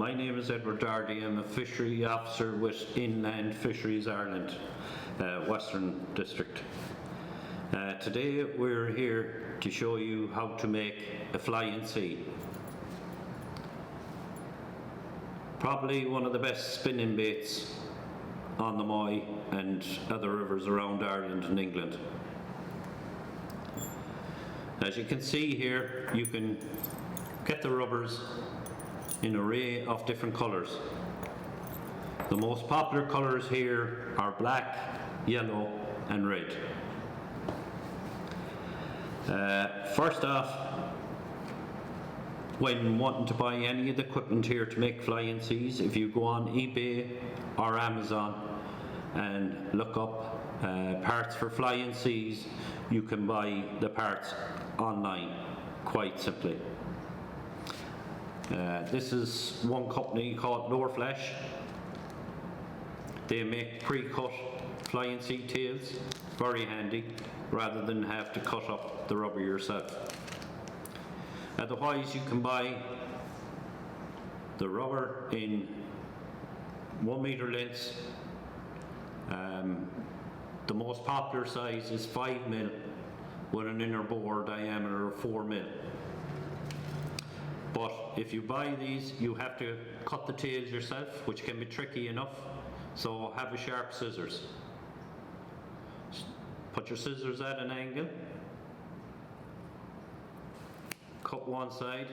My name is Edward Dardy. I'm a fishery officer with Inland Fisheries Ireland, Western District. Today we're here to show you how to make a flying sea. Probably one of the best spinning baits on the Moy and other rivers around Ireland and England. As you can see here, you can get the rubbers in an array of different colours. The most popular colours here are black, yellow and red. First off, when wanting to buy any of the equipment here to make flying seas, if you go on eBay or Amazon and look up parts for flying seas, you can buy the parts online quite simply. This is one company called Lower Flash. They make pre-cut flying sea tails, very handy, rather than have to cut up the rubber yourself. Otherwise, you can buy the rubber in 1 meter lengths. The most popular size is 5 mil with an inner bore diameter of 4 mil. But if you buy these, you have to cut the tails yourself, which can be tricky enough, so have a sharp scissors. Put your scissors at an angle, cut one side,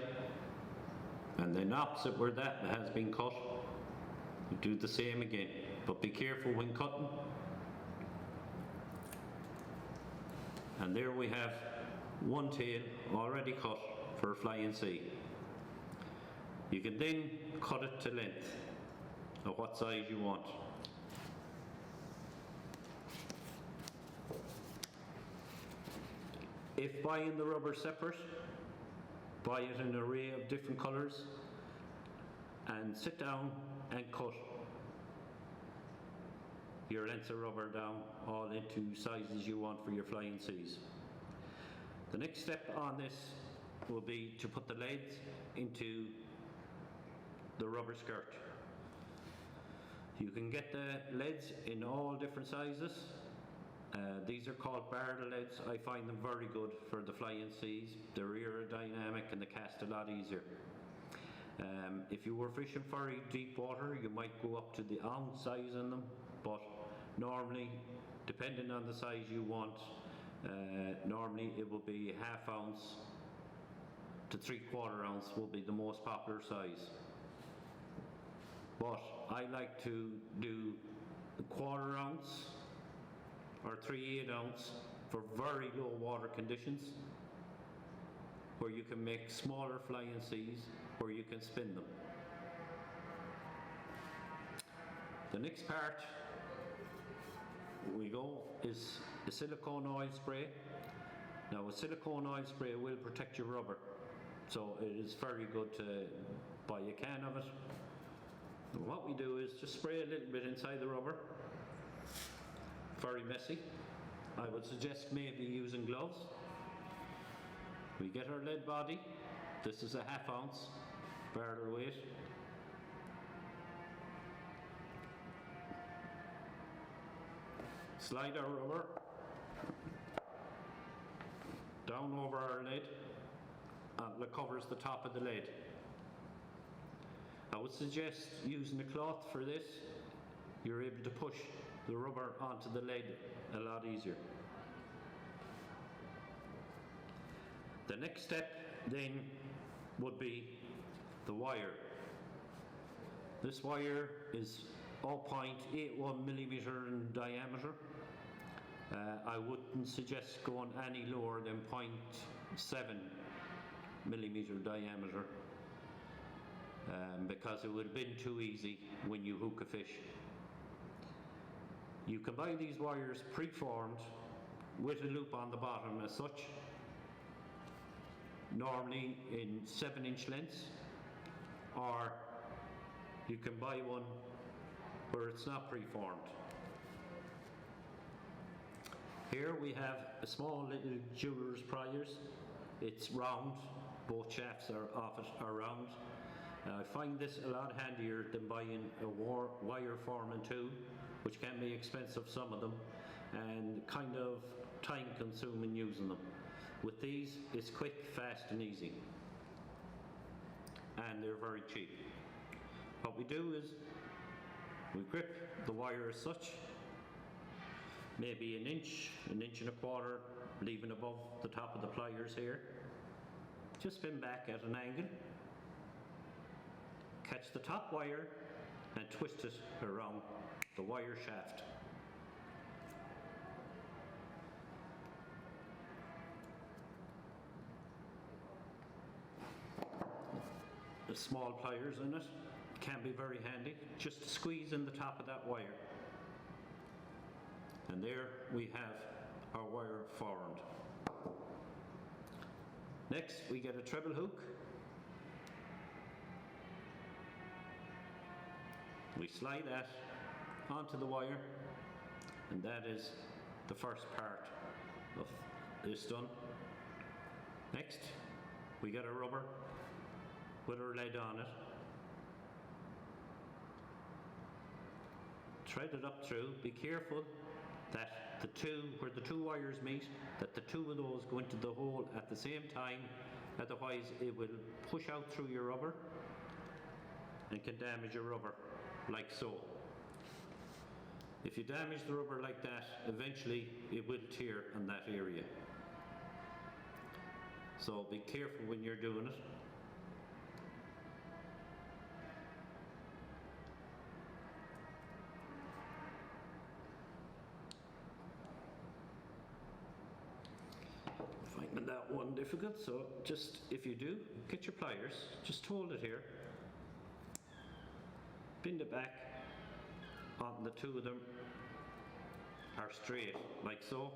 and then opposite where that has been cut, you do the same again, but be careful when cutting. And there we have one tail already cut for a flying sea. You can then cut it to length of what size you want. If buying the rubber separate, buy it in an array of different colours and sit down and cut your lengths of rubber down all into sizes you want for your flying seas. The next step on this will be to put the leads into the rubber skirt. You can get the leads in all different sizes. These are called barrel leads. I find them very good for the flying seas. They're aerodynamic and they cast a lot easier. If you were fishing very deep water, you might go up to the ounce size in them, but normally, depending on the size you want, normally it will be 1/2 ounce to 3/4 ounce will be the most popular size. But I like to do a 1/4 ounce or 3/8 ounce for very low water conditions, where you can make smaller flying seas, where you can spin them. The next part we go is the silicone oil spray. Now a silicone oil spray will protect your rubber, so it is very good to buy a can of it. And what we do is just spray a little bit inside the rubber. Very messy. I would suggest maybe using gloves. We get our lead body. This is a 1/2 ounce barrel weight. Slide our rubber down over our lead and it covers the top of the lead. I would suggest using a cloth for this. You're able to push the rubber onto the lead a lot easier. The next step then would be the wire. This wire is 0.81 millimeter in diameter. I wouldn't suggest going any lower than 0.7 millimeter diameter, because it would have been too easy when you hook a fish. You can buy these wires pre-formed with a loop on the bottom as such, normally in 7-inch lengths, or you can buy one where it's not pre-formed. Here we have a small little jeweler's pliers. It's round, both shafts are round. I find this a lot handier than buying a wire foreman too, which can be expensive, some of them, and kind of time consuming using them. With these, it's quick, fast and easy, and they're very cheap. What we do is we grip the wire as such, maybe an inch and a quarter, leaving above the top of the pliers here. Just spin back at an angle, catch the top wire and twist it around the wire shaft. The small pliers in it can be very handy. Just squeeze in the top of that wire. And there we have our wire formed. Next we get a treble hook. We slide that onto the wire, and that is the first part of this done. Next we get a rubber with our lead on it. Thread it up through. Be careful that where the two wires meet, that the two of those go into the hole at the same time, otherwise it will push out through your rubber and can damage your rubber, like so. If you damage the rubber like that, eventually it will tear in that area. So be careful when you're doing it. Finding that one difficult, so just, if you do, get your pliers, just hold it here, bend it back, on the two of them are straight, like so.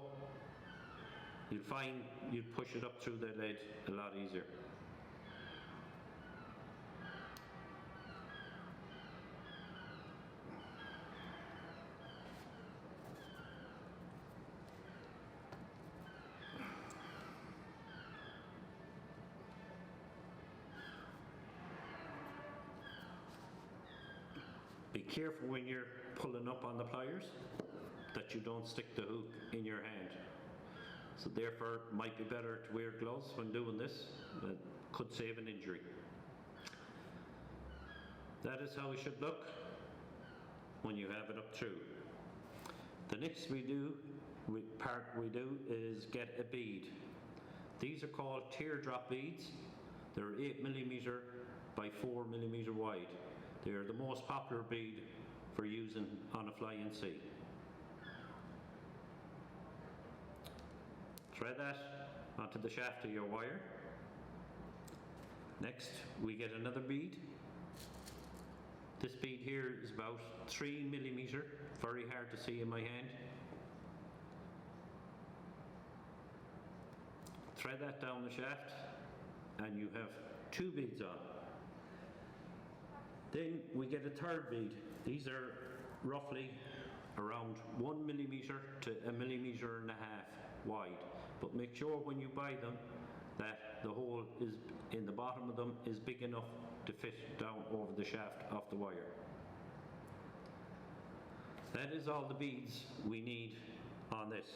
You'll find you'll push it up through the lead a lot easier. Be careful when you're pulling up on the pliers that you don't stick the hook in your hand. So therefore it might be better to wear gloves when doing this. That could save an injury. That is how it should look when you have it up through. The next part we do is get a bead. These are called teardrop beads. They're 8mm by 4mm wide. They're the most popular bead for using on a flying sea. Thread that onto the shaft of your wire. Next we get another bead. This bead here is about 3mm, very hard to see in my hand. Thread that down the shaft and you have two beads on. Then we get a third bead. These are roughly around 1mm to 1.5 millimeters wide. But make sure when you buy them that the hole is in the bottom of them is big enough to fit down over the shaft of the wire. That is all the beads we need on this.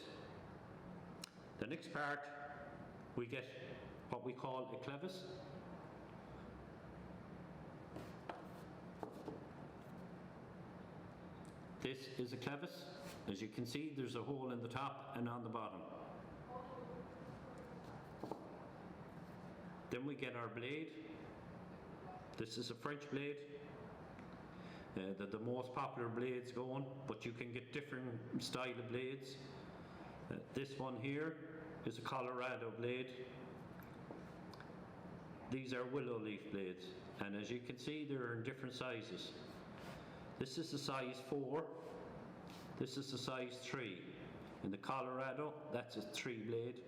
The next part, we get what we call a clevis. This is a clevis. As you can see, there's a hole in the top and on the bottom. Then we get our blade. This is a French blade. They're the most popular blades going, but you can get different style of blades. This one here is a Colorado blade. These are willow leaf blades, and as you can see, they're in different sizes. This is the size 4. This is the size 3. In the Colorado, that's a 3 blade.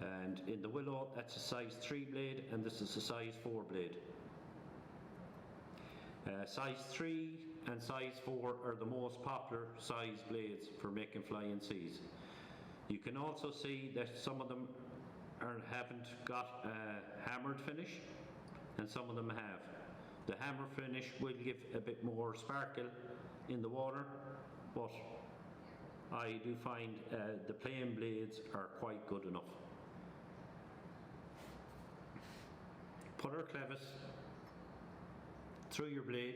And in the willow, that's a size 3 blade, and this is a size 4 blade. Size 3 and size 4 are the most popular size blades for making flying seas. You can also see that some of them haven't got a hammered finish, and some of them have. The hammer finish will give a bit more sparkle in the water, but I do find the plain blades are quite good enough. Put our clevis through your blade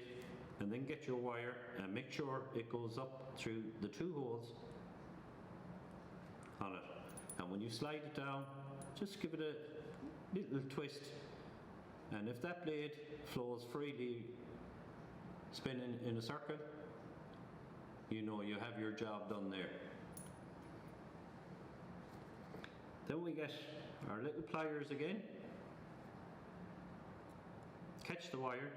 and then get your wire and make sure it goes up through the 2 holes on it. And when you slide it down, just give it a little twist, and if that blade flows freely spinning in a circle, you know you have your job done there. Then we get our little pliers again, catch the wire,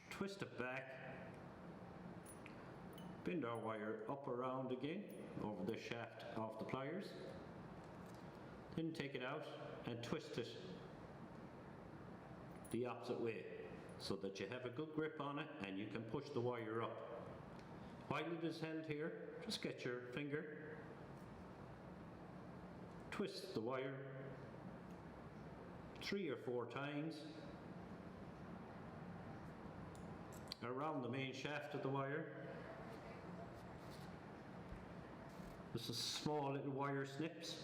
twist it back, bend our wire up around again over the shaft of the pliers, then take it out and twist it the opposite way so that you have a good grip on it and you can push the wire up. While it is held here, just get your finger, twist the wire 3 or 4 times around the main shaft of the wire. This is small little wire snips.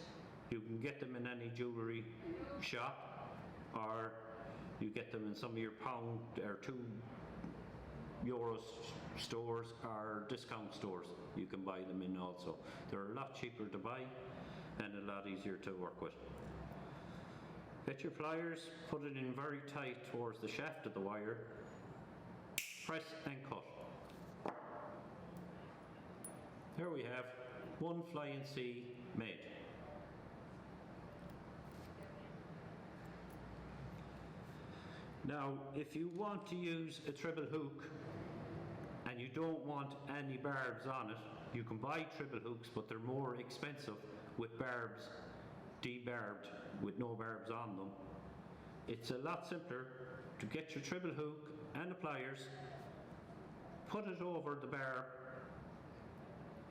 You can get them in any jewellery shop, or you get them in some of your pound or €2 stores or discount stores. You can buy them in also. They're a lot cheaper to buy and a lot easier to work with. Get your pliers, put it in very tight towards the shaft of the wire, press and cut. There we have one flying C made. Now, if you want to use a treble hook and you don't want any barbs on it, you can buy treble hooks, but they're more expensive with barbs, debarbed, with no barbs on them. It's a lot simpler to get your treble hook and the pliers, put it over the barb,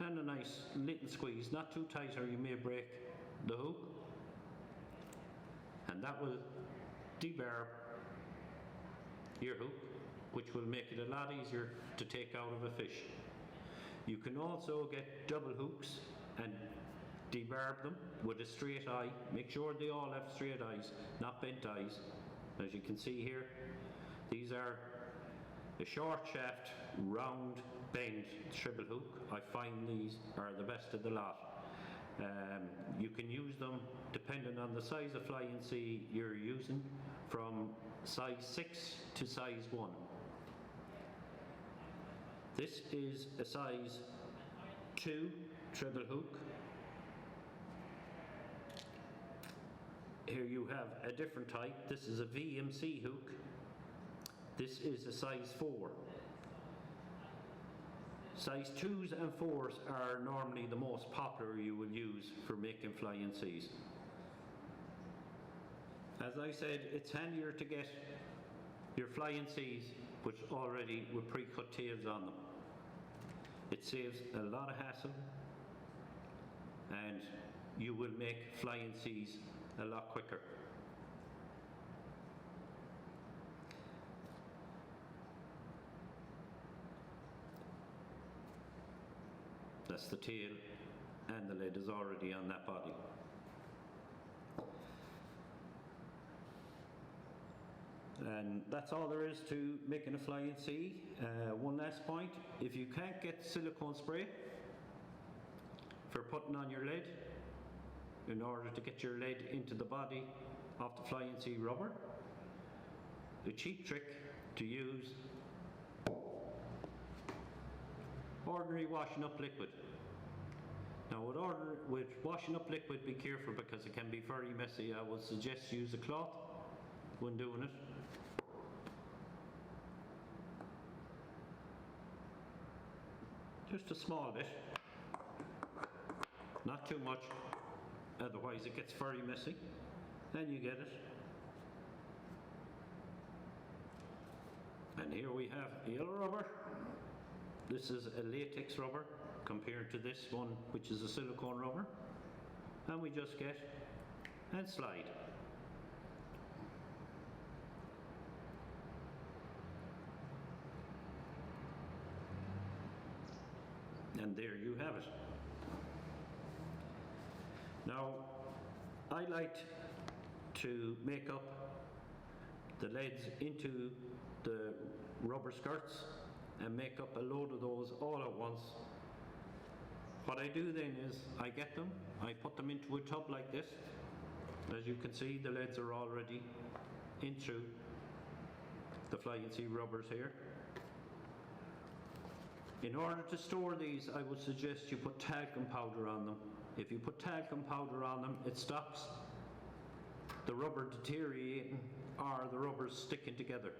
and a nice little squeeze, not too tight or you may break the hook, and that will debarb your hook, which will make it a lot easier to take out of a fish. You can also get double hooks and debarb them with a straight eye. Make sure they all have straight eyes, not bent eyes. As you can see here, these are a short shaft, round bend treble hook. I find these are the best of the lot. You can use them depending on the size of flying sea you're using, from size 6 to size 1. This is a size 2 treble hook. Here you have a different type. This is a VMC hook. This is a size 4. Size 2s and 4s are normally the most popular you will use for making flying seas. As I said, it's handier to get your flying seas which already with pre-cut tails on them. It saves a lot of hassle and you will make flying seas a lot quicker. That's the tail, and the lid is already on that body. And that's all there is to making a flying sea. One last point, if you can't get silicone spray for putting on your lid, in order to get your lid into the body of the flying sea rubber, a cheap trick to use ordinary washing up liquid. Now with washing up liquid, be careful because it can be very messy. I would suggest use a cloth when doing it. Just a small bit, not too much, otherwise it gets very messy. And you get it. And here we have yellow rubber. This is a latex rubber compared to this one, which is a silicone rubber. And we just get and slide. And there you have it. Now, I like to make up the leads into the rubber skirts and make up a load of those all at once. What I do then is I get them, I put them into a tub like this. As you can see, the leads are already into the flying sea rubbers here. In order to store these, I would suggest you put talcum powder on them. If you put talcum powder on them, it stops the rubber deteriorating or the rubbers sticking together,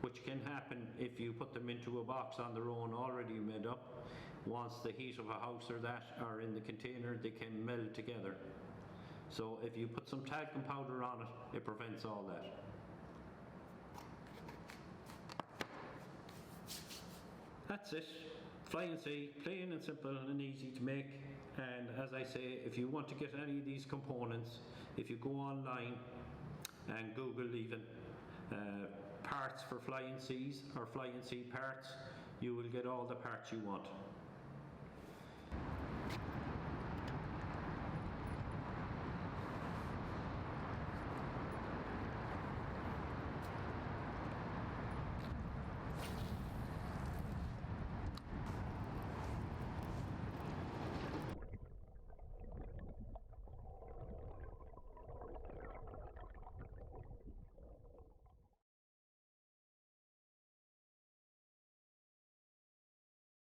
which can happen if you put them into a box on their own already made up. Once the heat of a house or that are in the container, they can meld together. So if you put some talcum powder on it, it prevents all that. That's it. Flying sea, plain and simple and easy to make. And as I say, if you want to get any of these components, if you go online and Google even parts for flying seas or flying sea parts, you will get all the parts you want.